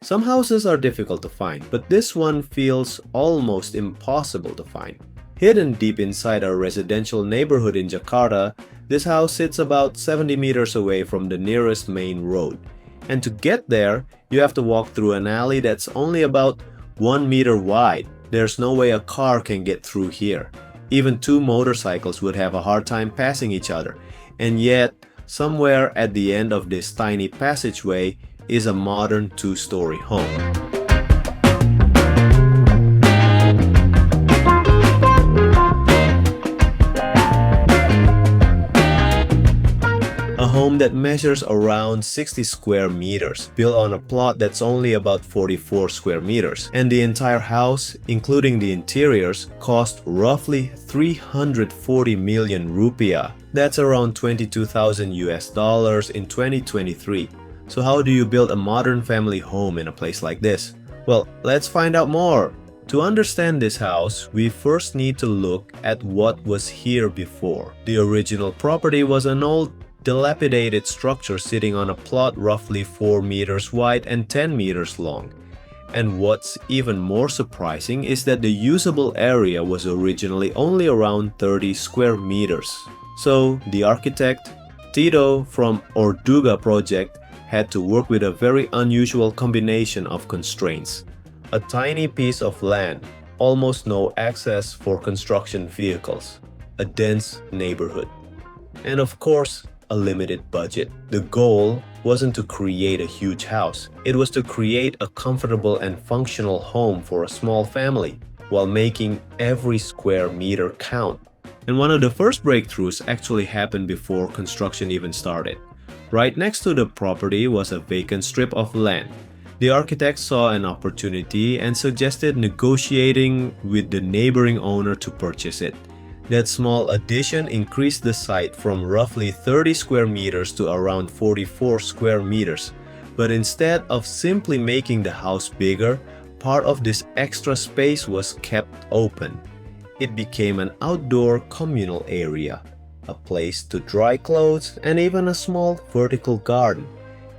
Some houses are difficult to find, but this one feels almost impossible to find. Hidden deep inside a residential neighborhood in Jakarta, this house sits about 70 meters away from the nearest main road. And to get there, you have to walk through an alley that's only about 1 meter wide. There's no way a car can get through here. Even two motorcycles would have a hard time passing each other. And yet, somewhere at the end of this tiny passageway is a modern two-story home. A home that measures around 60 square meters, built on a plot that's only about 44 square meters. And the entire house, including the interiors, cost roughly 340 million rupiah. That's around 22,000 US dollars in 2023. So how do you build a modern family home in a place like this? Well, let's find out more. To understand this house, we first need to look at what was here before. The original property was an old, dilapidated structure sitting on a plot roughly 4 meters wide and 10 meters long. And what's even more surprising is that the usable area was originally only around 30 square meters. So the architect, Tito from Orduga project, had to work with a very unusual combination of constraints. A tiny piece of land, almost no access for construction vehicles, a dense neighborhood, and of course, a limited budget. The goal wasn't to create a huge house, it was to create a comfortable and functional home for a small family, while making every square meter count. And one of the first breakthroughs actually happened before construction even started. Right next to the property was a vacant strip of land. The architect saw an opportunity and suggested negotiating with the neighboring owner to purchase it. That small addition increased the site from roughly 30 square meters to around 44 square meters. But instead of simply making the house bigger, part of this extra space was kept open. It became an outdoor communal area, a place to dry clothes, and even a small vertical garden.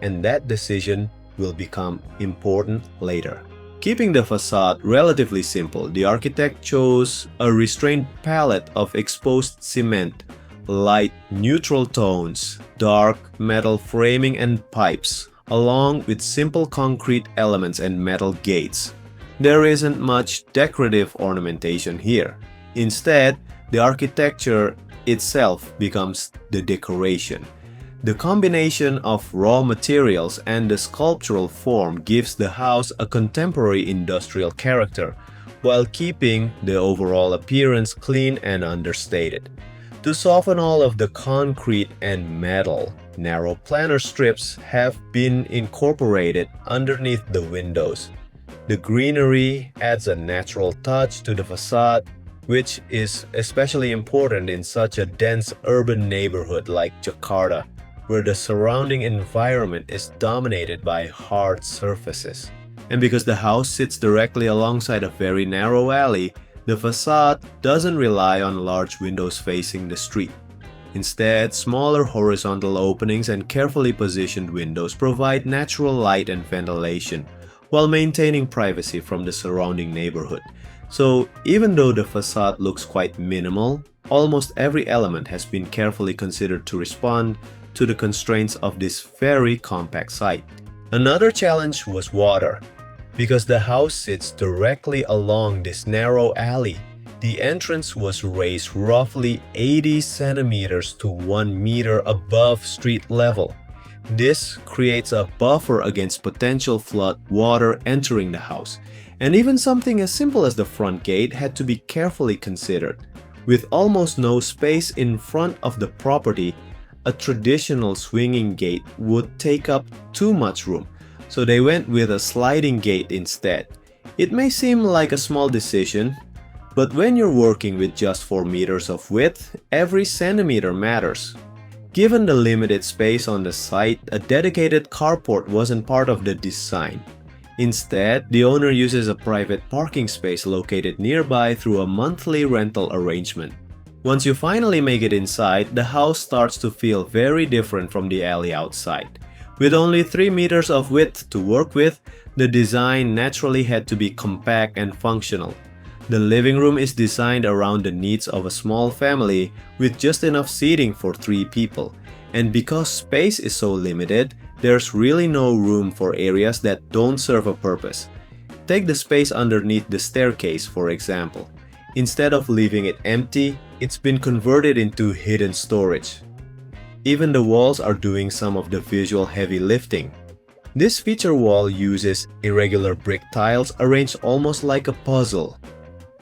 And that decision will become important later. Keeping the facade relatively simple, the architect chose a restrained palette of exposed cement, light neutral tones, dark metal framing and pipes, along with simple concrete elements and metal gates. There isn't much decorative ornamentation here. Instead, the architecture itself becomes the decoration. The combination of raw materials and the sculptural form gives the house a contemporary industrial character, while keeping the overall appearance clean and understated. To soften all of the concrete and metal, narrow planar strips have been incorporated underneath the windows. The greenery adds a natural touch to the facade, which is especially important in such a dense urban neighborhood like Jakarta, where the surrounding environment is dominated by hard surfaces. And because the house sits directly alongside a very narrow alley, the facade doesn't rely on large windows facing the street. Instead, smaller horizontal openings and carefully positioned windows provide natural light and ventilation, while maintaining privacy from the surrounding neighborhood. So, even though the facade looks quite minimal, almost every element has been carefully considered to respond to the constraints of this very compact site. Another challenge was water. Because the house sits directly along this narrow alley, the entrance was raised roughly 80 centimeters to 1 meter above street level. This creates a buffer against potential flood water entering the house, and even something as simple as the front gate had to be carefully considered. With almost no space in front of the property, a traditional swinging gate would take up too much room, so they went with a sliding gate instead. It may seem like a small decision, but when you're working with just 4 meters of width, every centimeter matters. Given the limited space on the site, a dedicated carport wasn't part of the design. Instead, the owner uses a private parking space located nearby through a monthly rental arrangement. Once you finally make it inside, the house starts to feel very different from the alley outside. With only 3 meters of width to work with, the design naturally had to be compact and functional. The living room is designed around the needs of a small family with just enough seating for 3 people. And because space is so limited, there's really no room for areas that don't serve a purpose. Take the space underneath the staircase, for example. Instead of leaving it empty, it's been converted into hidden storage. Even the walls are doing some of the visual heavy lifting. This feature wall uses irregular brick tiles arranged almost like a puzzle.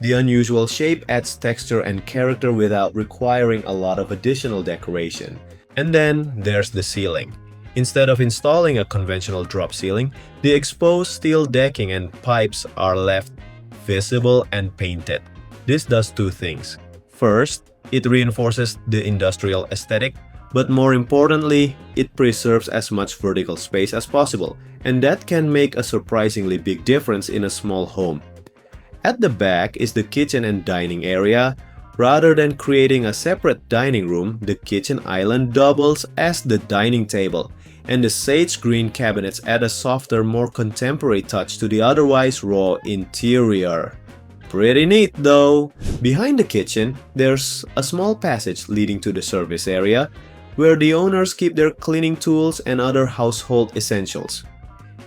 The unusual shape adds texture and character without requiring a lot of additional decoration. And then there's the ceiling. Instead of installing a conventional drop ceiling, the exposed steel decking and pipes are left visible and painted. This does 2 things. First, it reinforces the industrial aesthetic, but more importantly, it preserves as much vertical space as possible, and that can make a surprisingly big difference in a small home. At the back is the kitchen and dining area. Rather than creating a separate dining room, the kitchen island doubles as the dining table, and the sage green cabinets add a softer, more contemporary touch to the otherwise raw interior. Pretty neat though! Behind the kitchen, there's a small passage leading to the service area, where the owners keep their cleaning tools and other household essentials.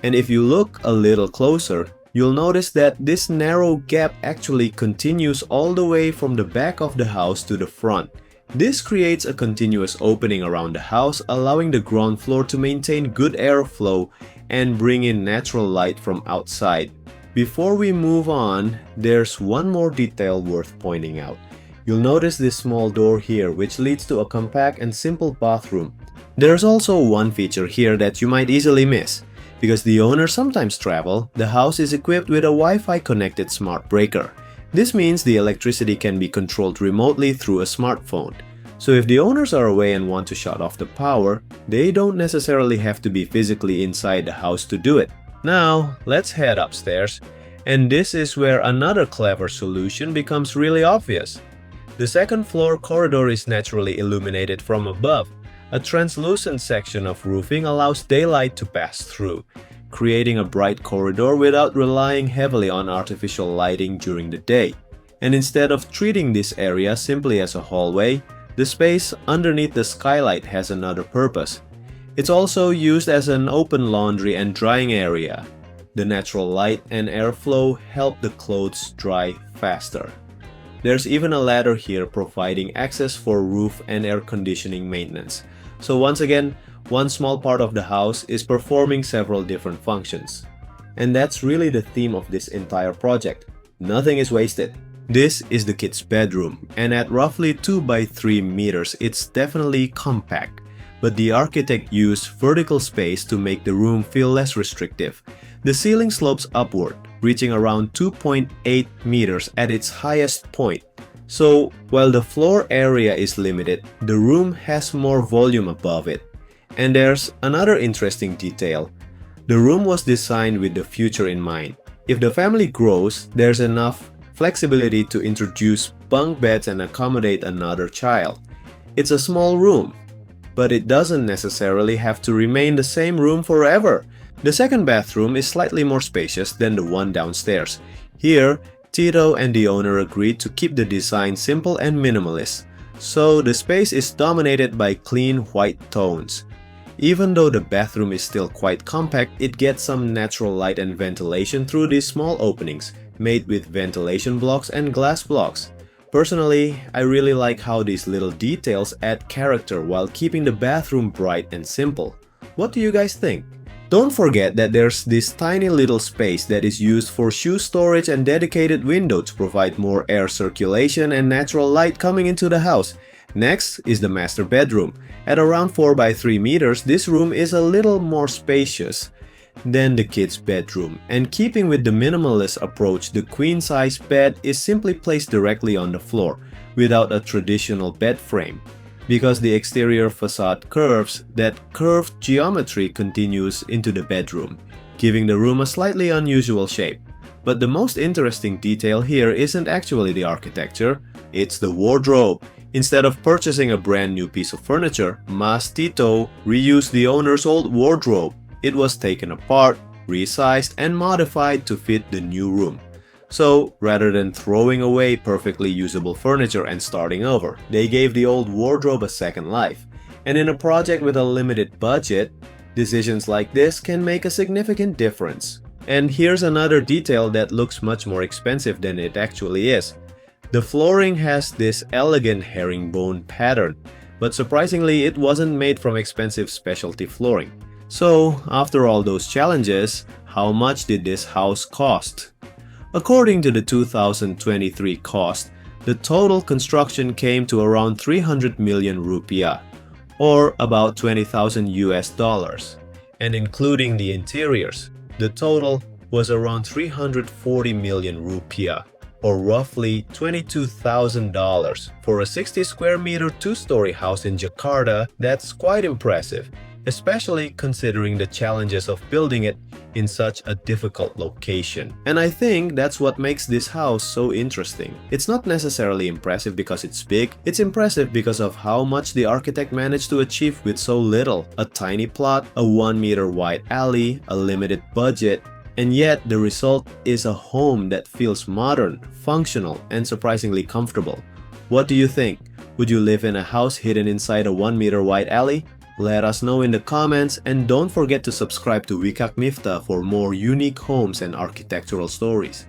And if you look a little closer, you'll notice that this narrow gap actually continues all the way from the back of the house to the front. This creates a continuous opening around the house, allowing the ground floor to maintain good airflow and bring in natural light from outside. Before we move on, there's one more detail worth pointing out. You'll notice this small door here, which leads to a compact and simple bathroom. There's also one feature here that you might easily miss. Because the owners sometimes travel, the house is equipped with a Wi-Fi connected smart breaker. This means the electricity can be controlled remotely through a smartphone. So if the owners are away and want to shut off the power, they don't necessarily have to be physically inside the house to do it. Now, let's head upstairs. And this is where another clever solution becomes really obvious. The second floor corridor is naturally illuminated from above. A translucent section of roofing allows daylight to pass through, creating a bright corridor without relying heavily on artificial lighting during the day. And instead of treating this area simply as a hallway, the space underneath the skylight has another purpose. It's also used as an open laundry and drying area. The natural light and airflow help the clothes dry faster. There's even a ladder here providing access for roof and air conditioning maintenance. So once again, one small part of the house is performing several different functions. And that's really the theme of this entire project. Nothing is wasted. This is the kids' bedroom, and at roughly 2 by 3 meters, it's definitely compact. But the architect used vertical space to make the room feel less restrictive. The ceiling slopes upward, reaching around 2.8 meters at its highest point. So, while the floor area is limited, the room has more volume above it. And there's another interesting detail. The room was designed with the future in mind. If the family grows, there's enough flexibility to introduce bunk beds and accommodate another child. It's a small room, but it doesn't necessarily have to remain the same room forever. The second bathroom is slightly more spacious than the one downstairs. Here, Tito and the owner agreed to keep the design simple and minimalist, so the space is dominated by clean white tones. Even though the bathroom is still quite compact, it gets some natural light and ventilation through these small openings, made with ventilation blocks and glass blocks. Personally, I really like how these little details add character while keeping the bathroom bright and simple. What do you guys think? Don't forget that there's this tiny little space that is used for shoe storage and dedicated window to provide more air circulation and natural light coming into the house. Next is the master bedroom. At around 4 by 3 meters, this room is a little more spacious than the kids' bedroom. And keeping with the minimalist approach, the queen-size bed is simply placed directly on the floor, without a traditional bed frame. Because the exterior facade curves, that curved geometry continues into the bedroom, giving the room a slightly unusual shape. But the most interesting detail here isn't actually the architecture, it's the wardrobe. Instead of purchasing a brand new piece of furniture, Mas Tito reused the owner's old wardrobe. It was taken apart, resized, and modified to fit the new room. So, rather than throwing away perfectly usable furniture and starting over, they gave the old wardrobe a second life. And in a project with a limited budget, decisions like this can make a significant difference. And here's another detail that looks much more expensive than it actually is. The flooring has this elegant herringbone pattern, but surprisingly it wasn't made from expensive specialty flooring. So, after all those challenges, how much did this house cost? According to the 2023 cost, the total construction came to around 300 million rupiah, or about 20,000 US dollars. And including the interiors, the total was around 340 million rupiah, or roughly $22,000. For a 60 square meter two-story house in Jakarta, that's quite impressive, especially considering the challenges of building it in such a difficult location. And I think that's what makes this house so interesting. It's not necessarily impressive because it's big, it's impressive because of how much the architect managed to achieve with so little. A tiny plot, a 1-meter wide alley, a limited budget, and yet the result is a home that feels modern, functional, and surprisingly comfortable. What do you think? Would you live in a house hidden inside a 1-meter wide alley? Let us know in the comments, and don't forget to subscribe to Wikak Mifta for more unique homes and architectural stories.